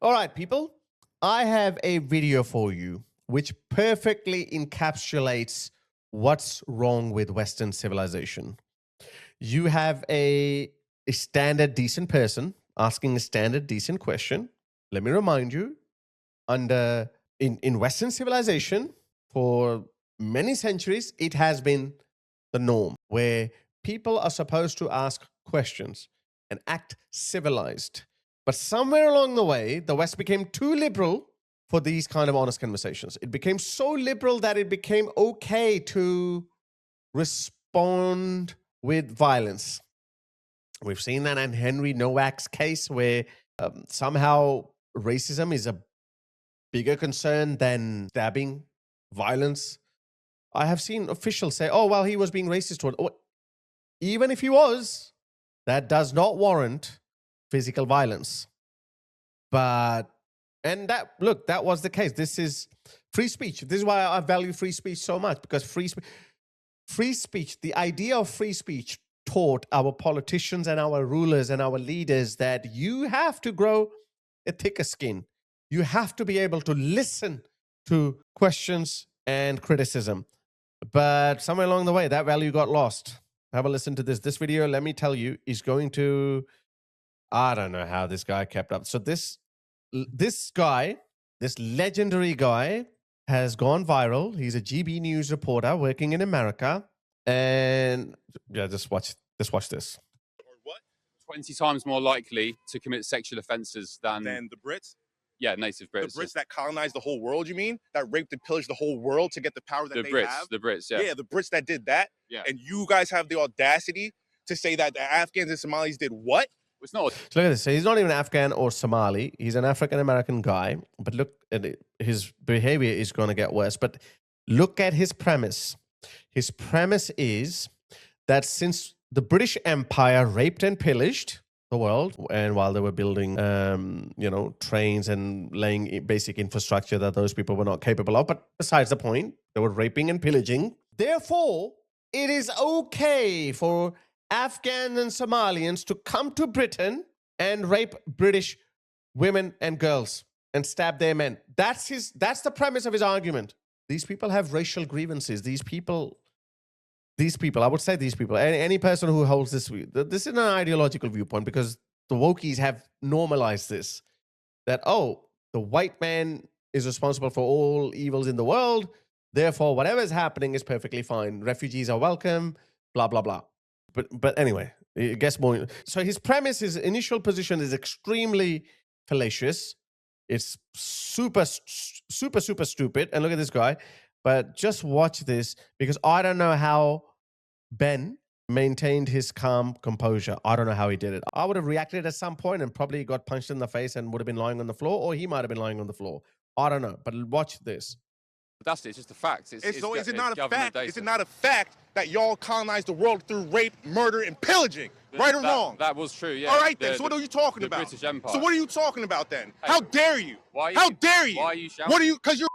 All right, people, I have a video for you which perfectly encapsulates what's wrong with Western civilization. You have a standard decent person asking a standard decent question. Let me remind you, in Western civilization, for many centuries, it has been the norm where people are supposed to ask questions and act civilized. But somewhere along the way, the West became too liberal for these kind of honest conversations. It became so liberal that it became okay to respond with violence. We've seen that in Henry Nowak's case, where somehow racism is a bigger concern than stabbing, violence. I have seen officials say, oh, well, he was being racist toward. Oh, even if he was, that does not warrant physical violence. But, and that, look, that was the case. This is free speech. This is why I value free speech so much, because free speech, the idea of free speech taught our politicians and our rulers and our leaders that you have to grow a thicker skin. You have to be able to listen to questions and criticism. But somewhere along the way, that value got lost. Have a listen to this. This video, let me tell you, is going to, I don't know how this guy kept up. So this guy, this legendary guy, has gone viral. He's a GB News reporter working in America. And yeah, just watch this. Or what? 20 times more likely to commit sexual offences than the Brits? Yeah, native Brits. The Brits that colonized the whole world, you mean? That raped and pillaged the whole world to get the power that they have? The Brits, yeah. Yeah, the Brits that did that. Yeah. And you guys have the audacity to say that the Afghans and Somalis did what? It's not. So look at this. So he's not even Afghan or Somali. He's an African-American guy. But look at it. His behavior is going to get worse. But look at his premise. His premise is that since the British Empire raped and pillaged the world, and while they were building, trains and laying basic infrastructure that those people were not capable of, but besides the point, they were raping and pillaging. Therefore, it is okay for Afghans and Somalians to come to Britain and rape British women and girls and stab their men. That's the premise of his argument. These people have racial grievances. These people, I would say these people, any person who holds this is an ideological viewpoint, because the wokies have normalized this, that, oh, the white man is responsible for all evils in the world. Therefore, whatever is happening is perfectly fine. Refugees are welcome, blah, blah, blah. But anyway, it gets more. So his premise, his initial position is extremely fallacious. It's super, super, super stupid. And look at this guy. But just watch this, because I don't know how Ben maintained his calm composure. I don't know how he did it. I would have reacted at some point and probably got punched in the face and would have been lying on the floor, or he might have been lying on the floor. I don't know. But watch this. That's it. It's just a fact. Is it not a fact? Is it not a fact that y'all colonized the world through rape, murder, and pillaging? Right or wrong? That was true, yeah. All right, then. So what are you talking about? British Empire. So what are you talking about then? Hey, how dare you? How dare you? Why are you shouting? What are you? Because you're.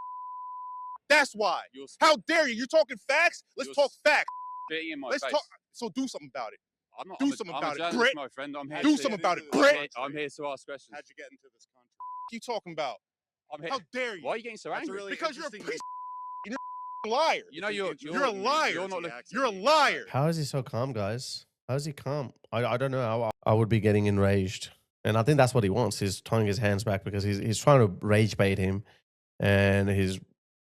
That's why. How dare you? You're talking facts? Let's talk facts. In my Let's face. talk. So do something about it. Do something about it, Brit. My friend. I'm here. Do something about it, Brit. I'm here to ask questions. How'd you get into this country? What are you talking about? I'm here. How dare you? Why are you getting so angry? Because you're a piece. You're a liar. You know you're a liar. You're not. You're a liar. How is he so calm, guys? How is he calm? I don't know how I would be getting enraged. And I think that's what he wants. He's tying his hands back because he's trying to rage bait him. And he's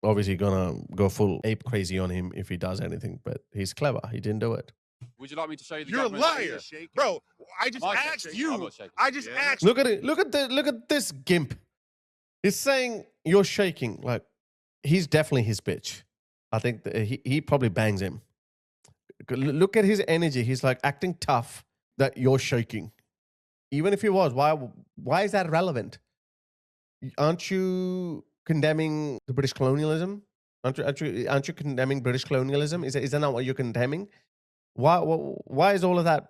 obviously going to go full ape crazy on him if he does anything. But he's clever. He didn't do it. Would you like me to show you the You're a liar. Bro, I just asked you. I just asked you. Look at it. Look at this gimp. He's saying you're shaking. Like, he's definitely his bitch. I think that he probably bangs him. Look at his energy. He's like acting tough that you're shaking. Even if he was, why is that relevant? Aren't you condemning the British colonialism? Aren't you condemning British colonialism? Is that not what you're condemning? Why is all of that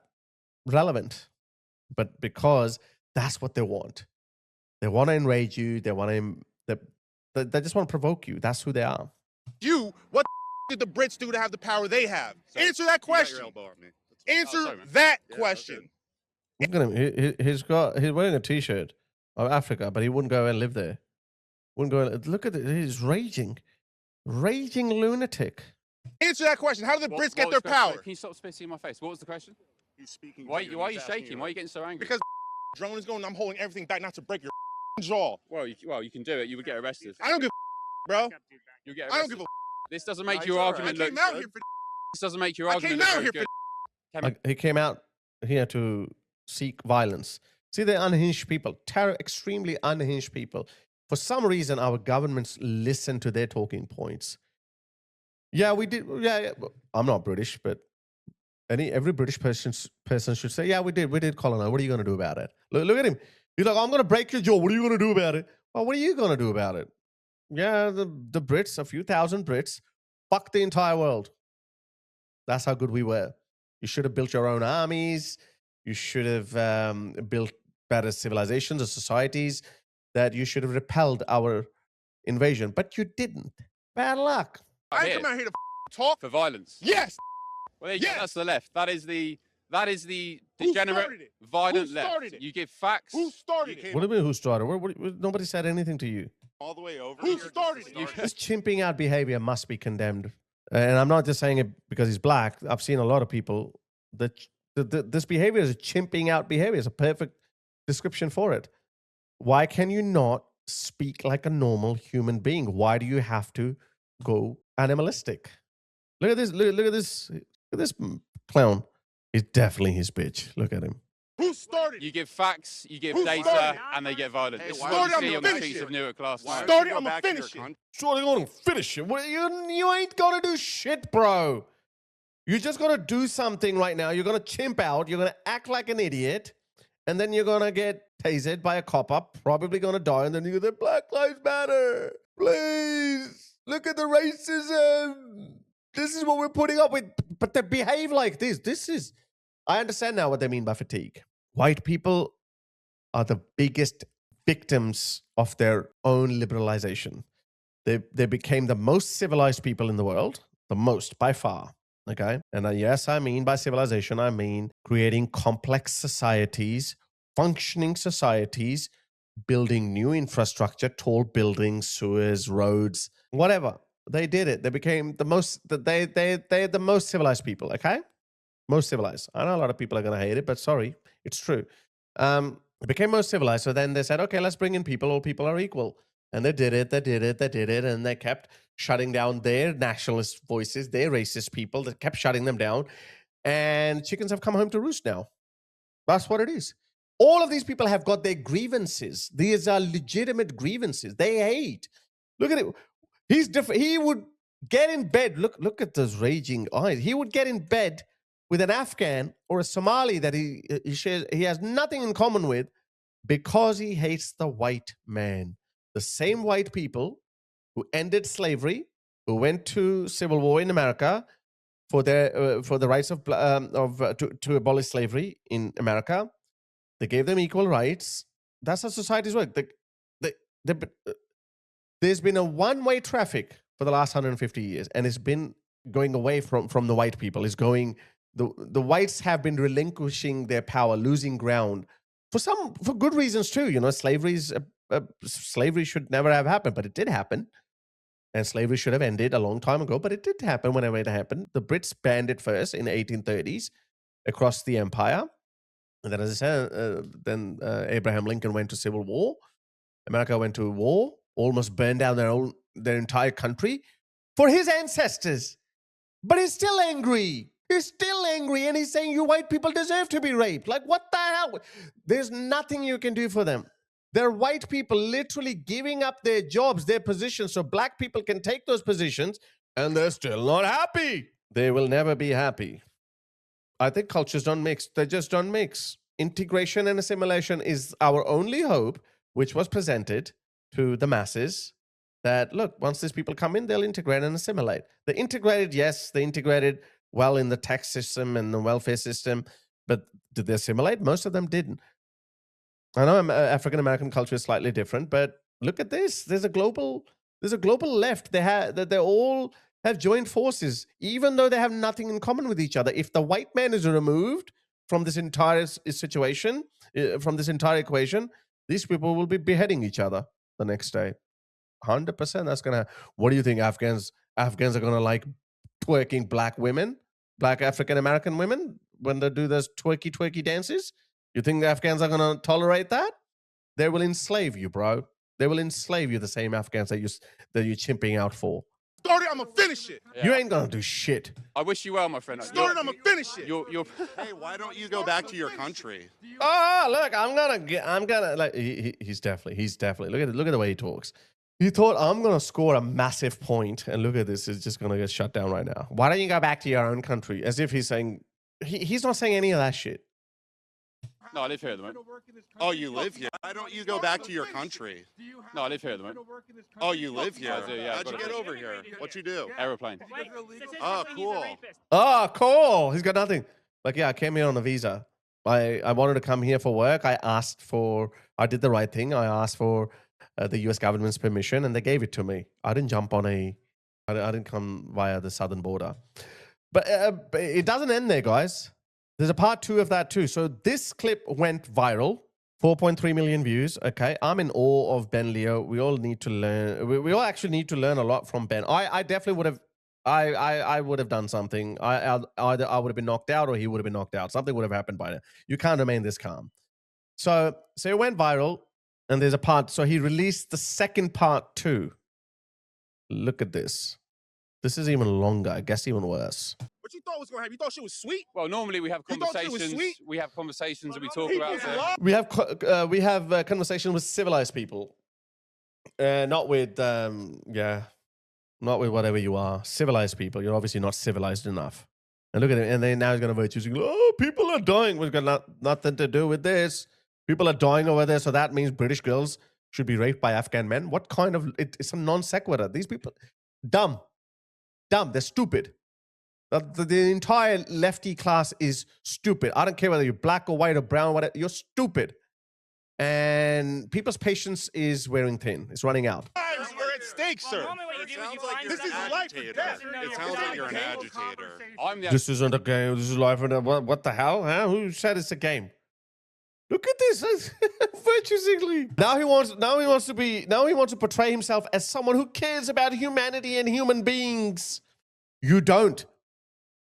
relevant? But because that's what they want. They want to enrage you. They want to. They just want to provoke you. That's who they are. What did the Brits do to have the power they have? Answer that question. Answer that question. Look at him. He's wearing a t-shirt. of Africa, but he wouldn't go and live there. Wouldn't go. Look at it. He's raging lunatic. Answer that question. How did the Brits get was their the question? power? Can you stop spitting in my face? What was the question? He's speaking. Why are you shaking? Why are you getting so angry? Because drone is going, I'm holding everything back not to break your jaw. Well, you can do it. You would get arrested. I don't give bro. You get arrested. I don't give a This doesn't make No, your it's all argument I look came out good. here for This doesn't make your I argument came look out very here good. Like, he came out here to seek violence. See, they're unhinged people, extremely unhinged people. For some reason, our governments listen to their talking points. Yeah, we did. Yeah. I'm not British, but every British person should say, yeah, we did colonize. What are you going to do about it? Look at him. He's like, I'm going to break your jaw. What are you going to do about it? Well, what are you going to do about it? Yeah, the Brits, a few thousand Brits, fucked the entire world. That's how good we were. You should have built your own armies. You should have built better civilizations or societies. That you should have repelled our invasion, but you didn't. Bad luck. I ain't come out here to talk. For violence. Yes. Well, there you go. Yes. That's the left. That is the Who degenerate, started it? violent Who left. started it? You give facts. Who started it? What do you mean, who started? Nobody said anything to you. all the way over. Who here. started This it? is This chimping out behavior must be condemned. And I'm not just saying it because he's black. I've seen a lot of people that this behavior is a chimping out behavior. It's a perfect description for it. Why can you not speak like a normal human being? Why do you have to go animalistic? Look at this. Look at this. Look at this clown. He's definitely his bitch. Look at him. Who started You it? give facts, you give Who data, started it? and they get violent. Hey, This is why what don't you you see on the finish streets it? of Newark last Why night. don't Started, you go I'ma back to your finish it. country? Surely gonna finish it. You ain't gonna do shit, bro. You're just gonna do something right now. You're gonna chimp out. You're gonna act like an idiot, and then you're gonna get tasered by a copper. Probably gonna die, and then you're gonna Black Lives Matter. Please look at the racism. This is what we're putting up with. But they behave like this. I understand now what they mean by fatigue. White people are the biggest victims of their own liberalization. They became the most civilized people in the world, the most by far. Okay. And yes, I mean by civilization, I mean creating complex societies, functioning societies, building new infrastructure, tall buildings, sewers, roads, whatever. They did it. They became the most, they're the most civilized people. Okay. Most civilized. I know a lot of people are going to hate it, but sorry, it's true. They became most civilized. So then they said, okay, let's bring in people. All people are equal. And they did it. And they kept shutting down their nationalist voices, their racist people. They kept shutting them down. And chickens have come home to roost now. That's what it is. All of these people have got their grievances. These are legitimate grievances. They hate. Look at it. He's different. He would get in bed. Look at those raging eyes. He would get in bed with an Afghan or a Somali that he has nothing in common with because he hates the white man. The same white people who ended slavery, who went to civil war in America for the rights to abolish slavery in America. They gave them equal rights. That's how societies work. There's been a one-way traffic for the last 150 years, and it's been going away from the white people. It's going. The whites have been relinquishing their power, losing ground for good reasons too. You know, slavery should never have happened, but it did happen, and slavery should have ended a long time ago. But it did happen whenever it happened. The Brits banned it first in the 1830s across the empire, and then, as I said, Abraham Lincoln went to civil war. America went to war, almost burned down their entire country for his ancestors. But he's still angry. He's still angry, and he's saying you white people deserve to be raped. Like, what the hell? There's nothing you can do for them. They're white people literally giving up their jobs, their positions, so black people can take those positions, and they're still not happy. They will never be happy. I think cultures don't mix. They just don't mix. Integration and assimilation is our only hope, which was presented to the masses. That, look, once these people come in, they'll integrate and assimilate. They integrated, yes, they integrated well in the tax system and the welfare system, but did they assimilate? Most of them didn't. I know African-American culture is slightly different, but look at this. There's a global left. They all have joined forces, even though they have nothing in common with each other. If the white man is removed from this entire situation, from this entire equation, these people will be beheading each other the next day. 100%. That's gonna. What do you think? Afghans are gonna like twerking black women, black African American women when they do those twerky dances? You think the Afghans are gonna tolerate that? They will enslave you, bro. They will enslave you. The same Afghans that you're chimping out for. Started, I'm gonna finish it. You ain't gonna do shit. I wish you well, my friend. Started, I'm gonna finish it. You're Hey, why don't you go back to your country? Oh, look, I'm gonna like. He's definitely. Look at the way he talks. He thought I'm gonna score a massive point, and look at this. It's just gonna get shut down right now. Why don't you go back to your own country? As if he's saying he's not saying any of that shit. No, I live here at the moment. Oh, you live here? Why don't you go back to your country? No, I live here at the moment. Oh, you live here? I do, yeah, How'd you get over here? What you do? Aeroplane. Oh, cool. Oh, cool. He's got nothing. Like, yeah, I came here on a visa. I wanted to come here for work. I did the right thing. I asked for the US government's permission, and they gave it to me. I didn't jump on I didn't come via the southern border. But it doesn't end there, guys. There's a part 2 of that too. So this clip went viral, 4.3 million views. Okay, I'm in awe of Ben Leo. We all need to learn. We all actually need to learn a lot from Ben. I definitely would have. I would have done something. Either I would have been knocked out or he would have been knocked out. Something would have happened by now. You can't remain this calm. So it went viral, and there's a part. So he released the second part too. Look at this. This is even longer. I guess even worse. What you thought was gonna happen? You thought she was sweet? Well, normally we have You thought she was conversations. sweet? We have conversations and we talk People about. love- We have conversation with civilized people, not with not with whatever you are. Civilized people. You're obviously not civilized enough. And look at him. And then now he's going to vote using, oh, people are dying. We've got nothing to do with this. People are dying over there. So that means British girls should be raped by Afghan men. What kind of, it's a non sequitur. These people, dumb. They're stupid. The entire lefty class is stupid. I don't care whether you're black or white or brown, whatever. You're stupid. And people's patience is wearing thin. It's running out. Lives are at stake, sir. It sounds like This is life or death. It sounds like you're an agitator. I'm the. This isn't a game. This is life. What the hell? Huh? Who said it's a game? Look at this. Virtuously. Now he wants to portray himself as someone who cares about humanity and human beings. You don't.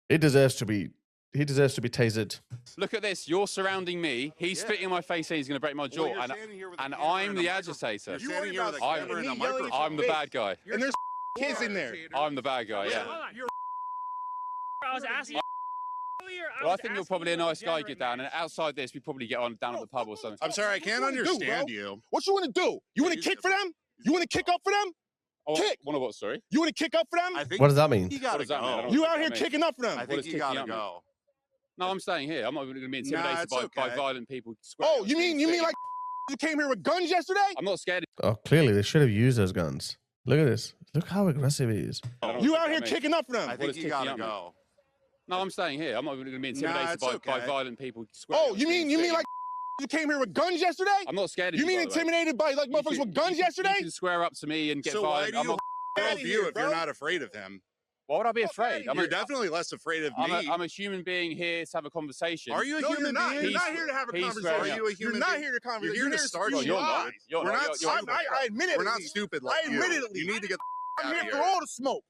He deserves to be tasered. Look at this. You're surrounding me. He's spitting in my face saying he's going to break my jaw. Well, and I'm the agitator. You're standing here with a I'm- camera and a me yelling at microphone. I'm the bad guy. And there's kids in there. I'm the bad guy, yeah. I was asking earlier. Well, I think you're probably a nice guy, get down. And outside this, we probably get on down at the pub or something. I'm sorry, I can't What you wanna do, understand bro? you. What you want to do? You want to kick for them? You want to kick up for them? Oh, Kick. Wanna what, sorry? You want to kick up for them? I think What does that mean? you What gotta does that mean? I go. don't You know. out here kicking up for them? I What think is you kicking gotta up, man? go. No, I'm staying here. I'm not going to be intimidated it's by okay. violent people. Oh, you mean like you came here with guns yesterday? I'm not scared. Oh, clearly they should have used those guns. Look at this. Look how aggressive he is. You out here kicking up for them? I What think is you kicking gotta up, man? go. No, I'm staying here. I'm not going to be intimidated it's by okay. violent people. Oh, you mean like you came here with guns yesterday? I'm not scared of You mean by the way. intimidated by like motherfuckers with guns yesterday? You can swear up to me and get So why violent. do I'm you not, love outta you here, if you're bro. not afraid of him? why would I be afraid? You're definitely less afraid of me. I'm a human being here to have a conversation. Are you a No, human you're not. being? You're not here to have a Peace, conversation. right? Are you a You're human not being? here to conversation. You're here to start Well, shit. you're not. You're We're not. not You're- stupid. I admit it. We're not stupid like I you. admit it. You need to get I'm out here of for here. all the smoke.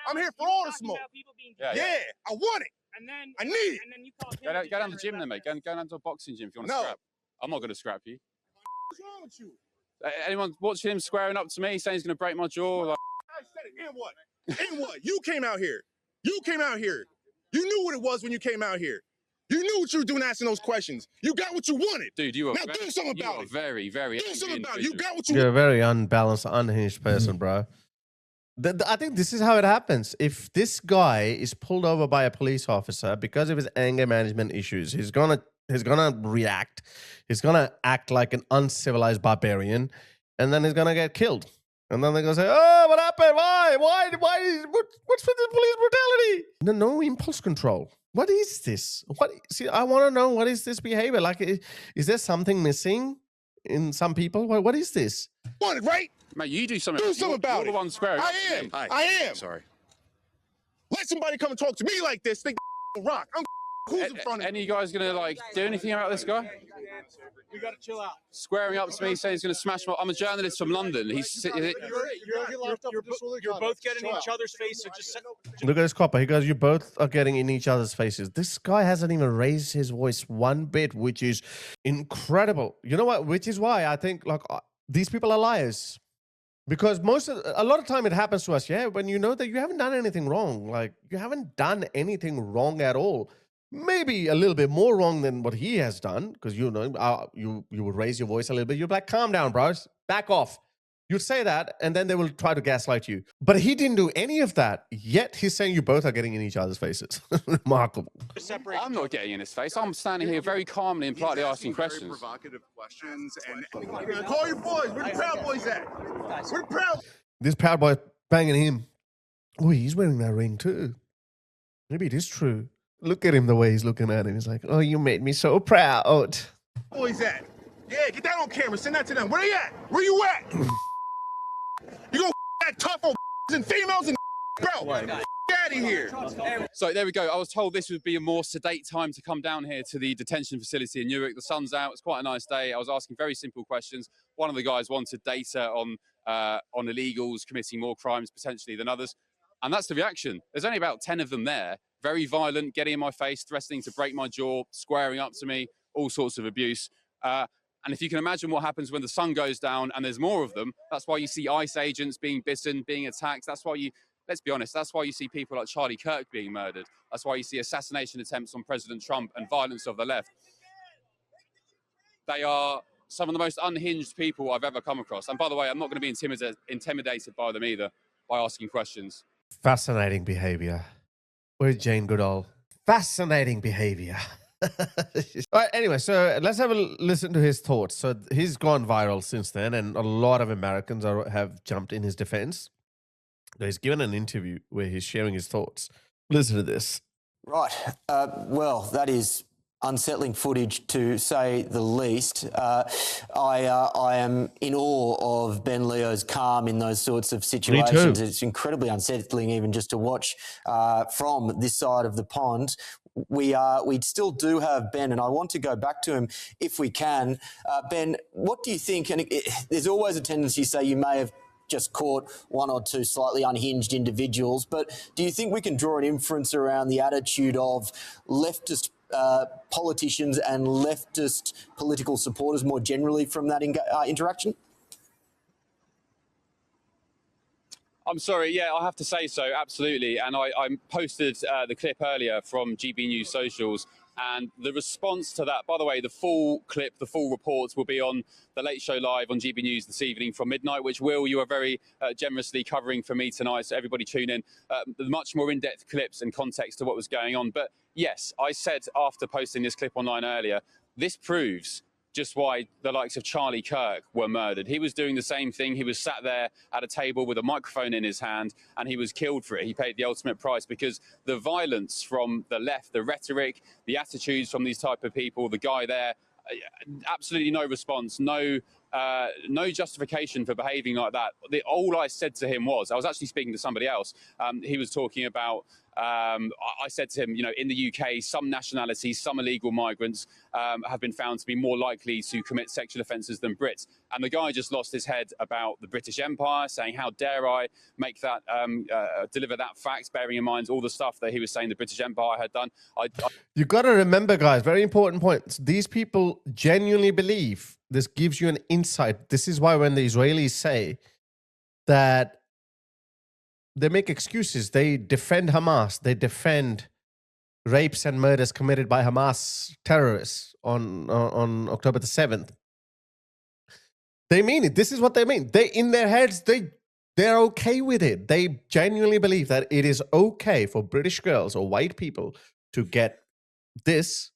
I'm here for all the smoke. Yeah, Yeah, I want it. And then I need it. And then you called Go down to the gym then, mate. Go down to a boxing gym if you want to No. scrap. I'm not going to scrap you. What's wrong with you? Anyone watching him squaring up to me saying he's going to break my jaw? Like, I said it. In what? In what? You came out here. You came out here. You knew what it was when you came out here. You knew what you were doing asking those questions. You got what you wanted. dude, you are Now do something you about are it. very, very Do angry something about it. You individual. got what you You're a very unbalanced, unhinged person, bro. I think this is how it happens. If this guy is pulled over by a police officer because of his anger management issues, he's gonna react. He's gonna act like an uncivilized barbarian, and then he's gonna get killed. And then they're gonna say, "Oh, what happened? Why? What's with the police brutality?" No impulse control. What is this? See, I want to know, what is this behavior? Like, is there something missing in some people? What is this? wanted, right? Mate, you do something. Do something about you're it. the one squaring. I up to am. me. Hi. I am. Sorry. Let somebody come and talk to me like this. Think rock. I'm Who's in front of Any you? of you guys gonna like do anything about this guy? We gotta chill out. Squaring up to me, saying he's gonna smash my. I'm a journalist from London. You're both getting in each other's face, so just Look at this copper. He goes, you both are getting in each other's faces. This guy hasn't even raised his voice one bit, which is incredible. You know what? Which is why I think like these people are liars. Because a lot of time it happens to us, yeah, when you know that you haven't done anything wrong. Like you haven't done anything wrong at all. Maybe a little bit more wrong than what he has done, because you know you would raise your voice a little bit. You're like, calm down, bros, back off. You'd say that, and then they will try to gaslight you. But he didn't do any of that. Yet he's saying you both are getting in each other's faces. Remarkable. I'm not getting in his face. I'm standing here very calmly and politely asking very questions. provocative questions, and Call your boys. Where the Proud Boys at? Where the Proud? This Proud Boy banging him. Oh, he's wearing that ring too. Maybe it is true. Look at him, the way he's looking at him. He's like, oh, you made me so proud. Boys at? Yeah, get that on camera. Send that to them. Where they at? Where you at? You gonna act tough on and females and bro? Get out of here. So there we go. I was told this would be a more sedate time to come down here to the detention facility in Newark. The sun's out. It's quite a nice day. I was asking very simple questions. One of the guys wanted data on illegals committing more crimes potentially than others. And that's the reaction. There's only about 10 of them there. Very violent, getting in my face, threatening to break my jaw, squaring up to me, all sorts of abuse. And if you can imagine what happens when the sun goes down and there's more of them, that's why you see ICE agents being bitten, being attacked. That's why let's be honest, that's why you see people like Charlie Kirk being murdered. That's why you see assassination attempts on President Trump and violence of the left. They are some of the most unhinged people I've ever come across. And by the way, I'm not going to be intimidated by them either, by asking questions. Fascinating behavior. Where's Jane Goodall? Fascinating behavior. All right, anyway, so let's have a listen to his thoughts. So he's gone viral since then, and a lot of Americans have jumped in his defense. So he's given an interview where he's sharing his thoughts. Listen to this. Right. Well, that is unsettling footage, to say the least. I am in awe of Ben Leo's calm in those sorts of situations. It's incredibly unsettling even just to watch from this side of the pond. We still do have Ben, and I want to go back to him if we can. Ben, what do you think? And there's always a tendency to say you may have just caught one or two slightly unhinged individuals, but do you think we can draw an inference around the attitude of leftist politicians and leftist political supporters more generally from that interaction? I'm sorry, yeah, I have to say so, absolutely. And I posted the clip earlier from GB News socials, and the response to that, by the way, the full clip, the full reports will be on the Late Show Live on GB News this evening from midnight, which Will, you are very generously covering for me tonight, so everybody tune in. Much more in-depth clips and context to what was going on. But yes, I said after posting this clip online earlier, this proves just why the likes of Charlie Kirk were murdered. He was doing the same thing. He was sat there at a table with a microphone in his hand, and he was killed for it. He paid the ultimate price because the violence from the left, the rhetoric, the attitudes from these type of people, the guy there, absolutely no response, no justification for behaving like that. All I said to him was, I was actually speaking to somebody else. He was talking about, I said to him, you know, in the UK, some nationalities, some illegal migrants have been found to be more likely to commit sexual offences than Brits. And the guy just lost his head about the British Empire, saying, how dare I make that, deliver that fact, bearing in mind all the stuff that he was saying the British Empire had done. You got to remember, guys, very important point. These people genuinely believe, this gives you an insight. This is why when the Israelis say that they make excuses, they defend Hamas, they defend rapes and murders committed by Hamas terrorists on October the 7th. They mean it. This is what they mean. They, in their heads, they're okay with it. They genuinely believe that it is okay for British girls or white people to get this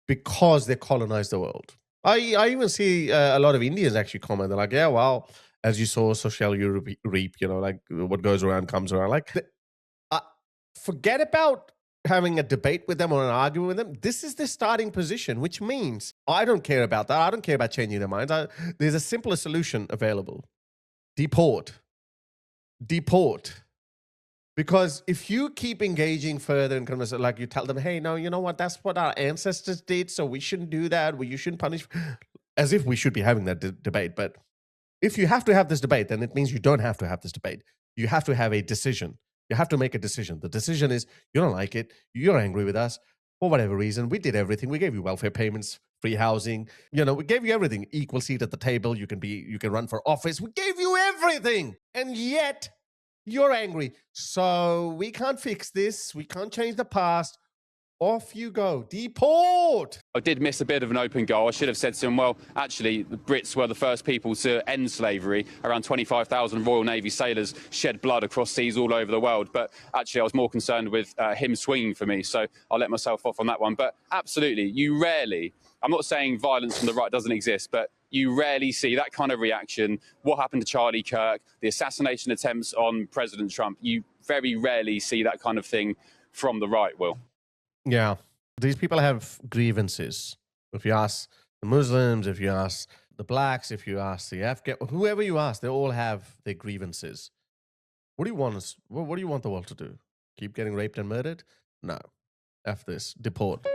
because they colonized the world. I even see a lot of Indians actually comment. They're like, yeah, well, as you saw, so shall you reap, you know, like what goes around comes around. Like, forget about having a debate with them or an argument with them. This is the starting position, which means I don't care about that. I don't care about changing their minds. There's a simpler solution available. Deport. Deport. Because if you keep engaging further in conversation, like you tell them, hey, no, you know what? That's what our ancestors did, so we shouldn't do that. You shouldn't punish, as if we should be having that debate. But if you have to have this debate, then it means you don't have to have this debate. You have to have a decision. You have to make a decision. The decision is you don't like it. You're angry with us for whatever reason. We did everything. We gave you welfare payments, free housing. You know, we gave you everything. Equal seat at the table. You can run for office. We gave you everything. And yet you're angry. So we can't fix this. We can't change the past. Off you go. Deport. I did miss a bit of an open goal. I should have said to him, well, actually, the Brits were the first people to end slavery. Around 25,000 Royal Navy sailors shed blood across seas all over the world. But actually, I was more concerned with him swinging for me. So I'll let myself off on that one. But absolutely, you rarely, I'm not saying violence from the right doesn't exist, but you rarely see that kind of reaction. What happened to Charlie Kirk, the assassination attempts on President Trump, you very rarely see that kind of thing from the right, Will. Yeah. These people have grievances. If you ask the Muslims, if you ask the blacks, if you ask the Afghan, whoever you ask, they all have their grievances. What do you want? What do you want the world to do? Keep getting raped and murdered? No. F this. Deport.